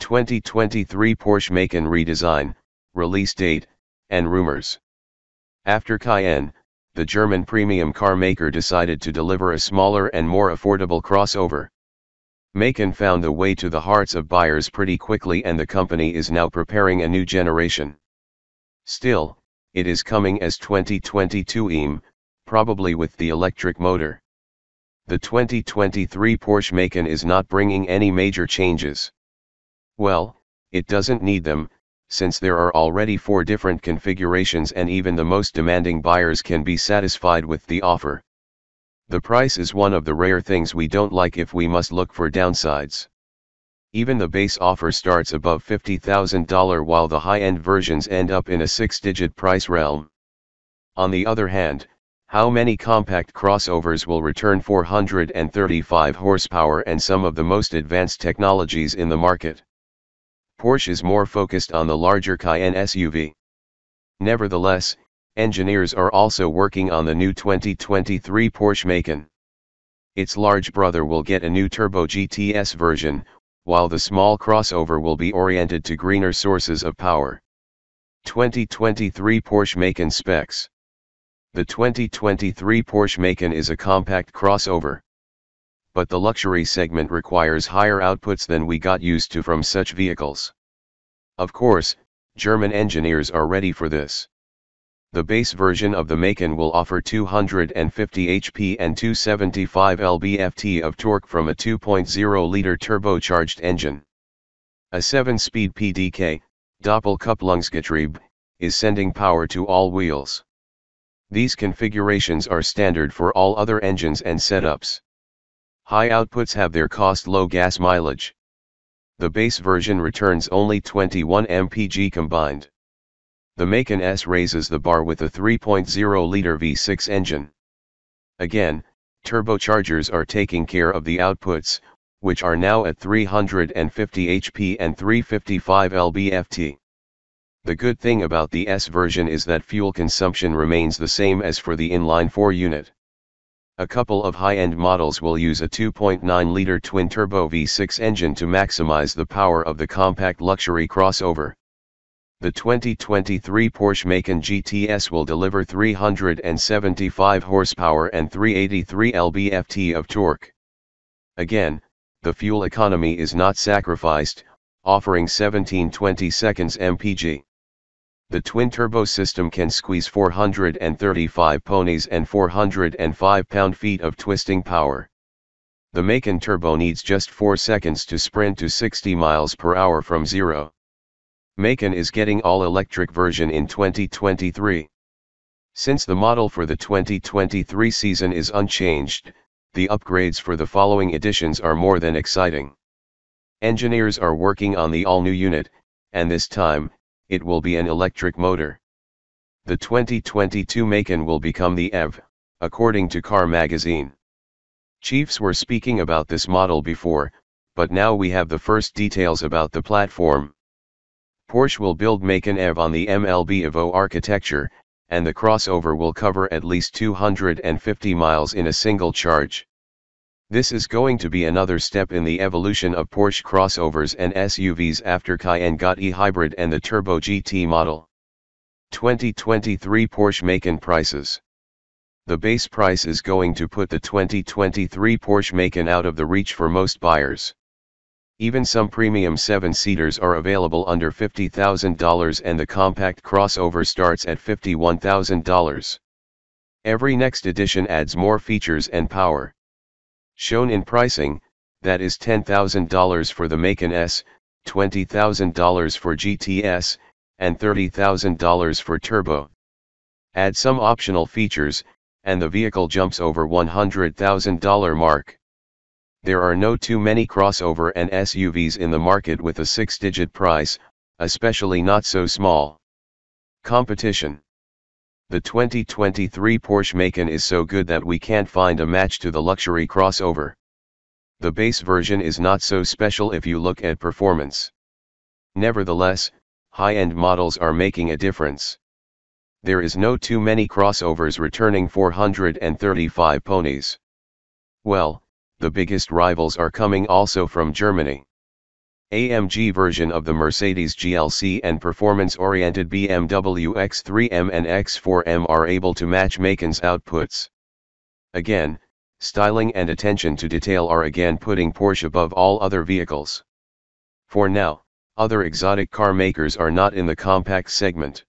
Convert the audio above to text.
2023 Porsche Macan redesign, release date, and rumors. After Cayenne, the German premium car maker decided to deliver a smaller and more affordable crossover. Macan found the way to the hearts of buyers pretty quickly, and the company is now preparing a new generation. Still, it is coming as 2022 EM, probably with the electric motor. The 2023 Porsche Macan is not bringing any major changes. Well, it doesn't need them, since there are already 4 different configurations and even the most demanding buyers can be satisfied with the offer. The price is one of the rare things we don't like if we must look for downsides. Even the base offer starts above $50,000 while the high-end versions end up in a 6-digit price realm. On the other hand, how many compact crossovers will return 435 horsepower and some of the most advanced technologies in the market? Porsche is more focused on the larger Cayenne SUV. Nevertheless, engineers are also working on the new 2023 Porsche Macan. Its large brother will get a new turbo GTS version, while the small crossover will be oriented to greener sources of power. 2023 Porsche Macan specs. The 2023 Porsche Macan is a compact crossover. But the luxury segment requires higher outputs than we got used to from such vehicles. Of course, German engineers are ready for this. The base version of the Macan will offer 250 HP and 275 lb-ft of torque from a 2.0-liter turbocharged engine. A 7-speed PDK, Doppelkupplungsgetriebe, is sending power to all wheels. These configurations are standard for all other engines and setups. High outputs have their low gas mileage. The base version returns only 21 mpg combined. The Macan S raises the bar with a 3.0-liter V6 engine. Again, turbochargers are taking care of the outputs, which are now at 350 HP and 355 lb-ft. The good thing about the S version is that fuel consumption remains the same as for the inline-4 unit. A couple of high-end models will use a 2.9-liter twin-turbo V6 engine to maximize the power of the compact luxury crossover. The 2023 Porsche Macan GTS will deliver 375 horsepower and 383 lb-ft of torque. Again, the fuel economy is not sacrificed, offering 1720 seconds mpg. The twin-turbo system can squeeze 435 ponies and 405 pound-feet of twisting power. The Macan Turbo needs just 4 seconds to sprint to 60 miles per hour from zero. Macan is getting all-electric version in 2023. Since the model for the 2023 season is unchanged, the upgrades for the following editions are more than exciting. Engineers are working on the all-new unit, and this time, it will be an electric motor. The 2022 Macan will become the EV, according to Car Magazine. Chiefs were speaking about this model before, but now we have the first details about the platform. Porsche will build Macan EV on the MLB Evo architecture, and the crossover will cover at least 250 miles in a single charge. This is going to be another step in the evolution of Porsche crossovers and SUVs after Cayenne got e-hybrid and the Turbo GT model. 2023 Porsche Macan prices. The base price is going to put the 2023 Porsche Macan out of the reach for most buyers. Even some premium 7-seaters are available under $50,000 and the compact crossover starts at $51,000. Every next edition adds more features and power. Shown in pricing, that is $10,000 for the Macan S, $20,000 for GTS, and $30,000 for Turbo. Add some optional features, and the vehicle jumps over $100,000 mark. There are no too many crossover and SUVs in the market with a 6-digit price, especially not so small. Competition. The 2023 Porsche Macan is so good that we can't find a match to the luxury crossover. The base version is not so special if you look at performance. Nevertheless, high-end models are making a difference. There is no too many crossovers returning 435 ponies. Well, the biggest rivals are coming also from Germany. AMG version of the Mercedes GLC and performance-oriented BMW X3M and X4M are able to match Macan's outputs. Again, styling and attention to detail are again putting Porsche above all other vehicles. For now, other exotic car makers are not in the compact segment.